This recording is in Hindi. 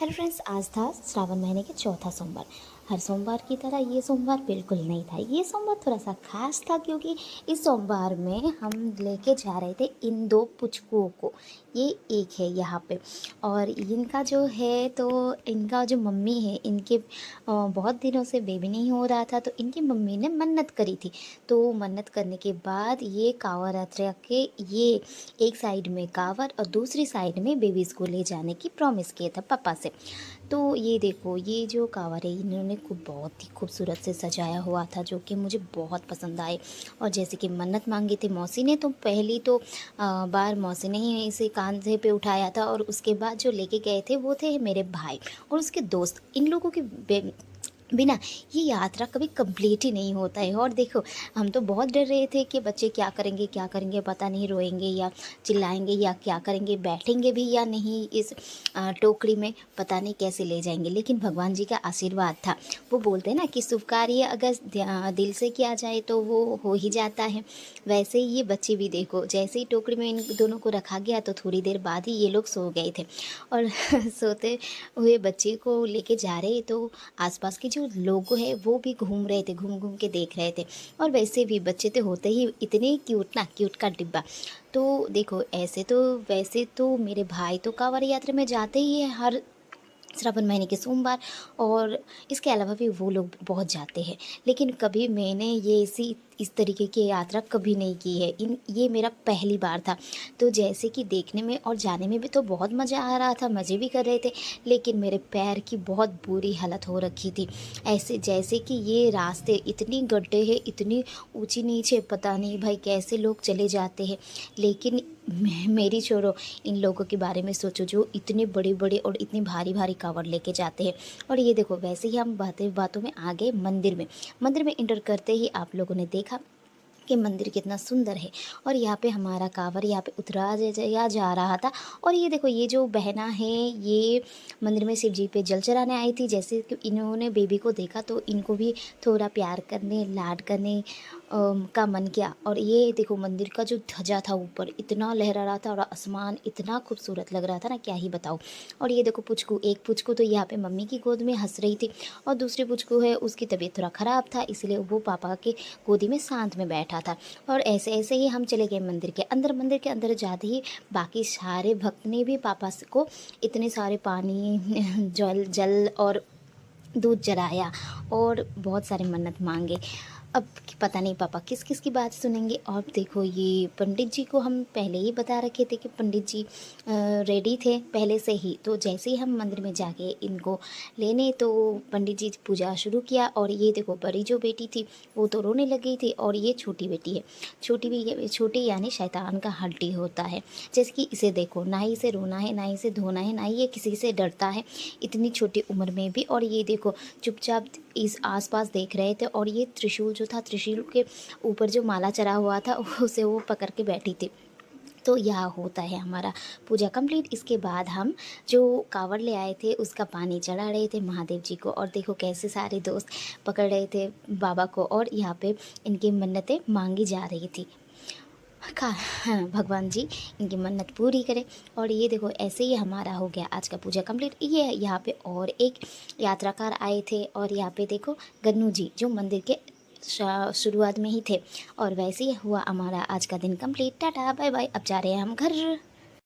हेलो फ्रेंड्स, आज था श्रावण महीने के चौथा सोमवार। हर सोमवार की तरह ये सोमवार बिल्कुल नहीं था। ये सोमवार थोड़ा सा खास था क्योंकि इस सोमवार में हम लेके जा रहे थे इन दो पुचकुओं को। ये एक है यहाँ पे और इनका जो है तो इनका जो मम्मी है इनके बहुत दिनों से बेबी नहीं हो रहा था, तो इनकी मम्मी ने मन्नत करी थी। तो मन्नत करने के बाद ये कांवर रथ रख के ये एक साइड में कांवर और दूसरी साइड में बेबीज़ को ले जाने की प्रॉमिस किया था पापा से। तो ये देखो, ये जो कांवर है इन्होंने बहुत ही खूबसूरत से सजाया हुआ था, जो कि मुझे बहुत पसंद आए। और जैसे कि मन्नत मांगी थी मौसी ने, तो पहली तो बार मौसी ने ही इसे कांधे पे उठाया था, और उसके बाद जो लेके गए थे वो थे मेरे भाई और उसके दोस्त। इन लोगों के बिना ये यात्रा कभी कंप्लीट ही नहीं होता है। और देखो, हम तो बहुत डर रहे थे कि बच्चे क्या करेंगे, पता नहीं रोएंगे या चिल्लाएंगे या क्या करेंगे, बैठेंगे भी या नहीं इस टोकरी में, पता नहीं कैसे ले जाएंगे। लेकिन भगवान जी का आशीर्वाद था। वो बोलते हैं ना कि शुभ कार्य अगर दिल से किया जाए तो वो हो ही जाता है। वैसे ही ये बच्चे भी देखो, जैसे ही टोकरी में इन दोनों को रखा गया तो थोड़ी देर बाद ही ये लोग सो गए थे। और सोते हुए बच्चे को लेके जा रहे तो आसपास के जो लोग हैं वो भी घूम रहे थे, घूम घूम के देख रहे थे। और वैसे भी बच्चे तो होते ही इतने क्यूट ना, क्यूट का डिब्बा। तो देखो, वैसे तो मेरे भाई तो कांवड़ यात्रा में जाते ही है हर श्रावण महीने के सोमवार, और इसके अलावा भी वो लोग बहुत जाते हैं। लेकिन कभी मैंने ये इस तरीके की यात्रा कभी नहीं की है। ये मेरा पहली बार था। तो जैसे कि देखने में और जाने में भी तो बहुत मज़ा आ रहा था, मज़े भी कर रहे थे। लेकिन मेरे पैर की बहुत बुरी हालत हो रखी थी। ऐसे जैसे कि ये रास्ते इतनी गड्ढे हैं, इतनी ऊंची नीचे, पता नहीं भाई कैसे लोग चले जाते हैं। लेकिन मेरी छोड़ो, इन लोगों के बारे में सोचो जो इतने बड़े बड़े और इतनी भारी भारी कावड़ लेके जाते हैं। और ये देखो, वैसे ही हम बातों में आ गए मंदिर में एंटर करते ही आप लोगों ने देखा कि मंदिर कितना सुंदर है। और यहाँ पे हमारा कांवर यहाँ पे उतरा जा रहा था। और ये देखो, ये जो बहना है ये मंदिर में शिव जी पे जल चढ़ाने आई थी। जैसे कि इन्होंने बेबी को देखा तो इनको भी थोड़ा प्यार करने, लाड करने का मन किया। और ये देखो, मंदिर का जो ध्वजा था ऊपर इतना लहरा रहा था और आसमान इतना खूबसूरत लग रहा था ना, क्या ही बताऊँ। और ये देखो पुचकू, एक पुचकू तो यहाँ पे मम्मी की गोद में हंस रही थी, और दूसरी पुचकू है उसकी तबीयत थोड़ा ख़राब था, इसलिए वो पापा के गोदी में शांत में बैठा था। और ऐसे ऐसे ही हम चले गए मंदिर के अंदर जाते ही बाकी सारे भक्त ने भी पापा को इतने सारे पानी जल और दूध जलाया और बहुत सारे मन्नत मांगे। अब पता नहीं पापा किस किस की बात सुनेंगे। और देखो, ये पंडित जी को हम पहले ही बता रखे थे कि पंडित जी रेडी थे पहले से ही। तो जैसे ही हम मंदिर में जाके इनको लेने, तो पंडित जी पूजा शुरू किया। और ये देखो, बड़ी जो बेटी थी वो तो रोने लग गई थी, और ये छोटी बेटी है। छोटी यानी शैतान का हड्डी होता है। जैसे कि इसे देखो, ना ही इसे रोना है, ना ही इसे धोना है, ना ही ये किसी से डरता है इतनी छोटी उम्र में भी। और ये देखो, चुपचाप इस आसपास देख रहे थे। और ये त्रिशूल जो था, त्रिशूल के ऊपर जो माला चढ़ा हुआ था उसे वो पकड़ के बैठी थी। तो यह होता है हमारा पूजा कंप्लीट। इसके बाद हम जो कांवड़ ले आए थे उसका पानी चढ़ा रहे थे महादेव जी को। और देखो कैसे सारे दोस्त पकड़ रहे थे बाबा को, और यहाँ पे इनकी मन्नतें मांगी जा रही थी। हाँ, भगवान जी इनकी मन्नत पूरी करें। और ये देखो, ऐसे ही हमारा हो गया आज का पूजा कंप्लीट। ये यहाँ पे और एक यात्राकार आए थे, और यहाँ पे देखो गन्नू जी जो मंदिर के शुरुआत में ही थे। और वैसे ही हुआ हमारा आज का दिन कंप्लीट। टाटा बाय बाय, अब जा रहे हैं हम घर।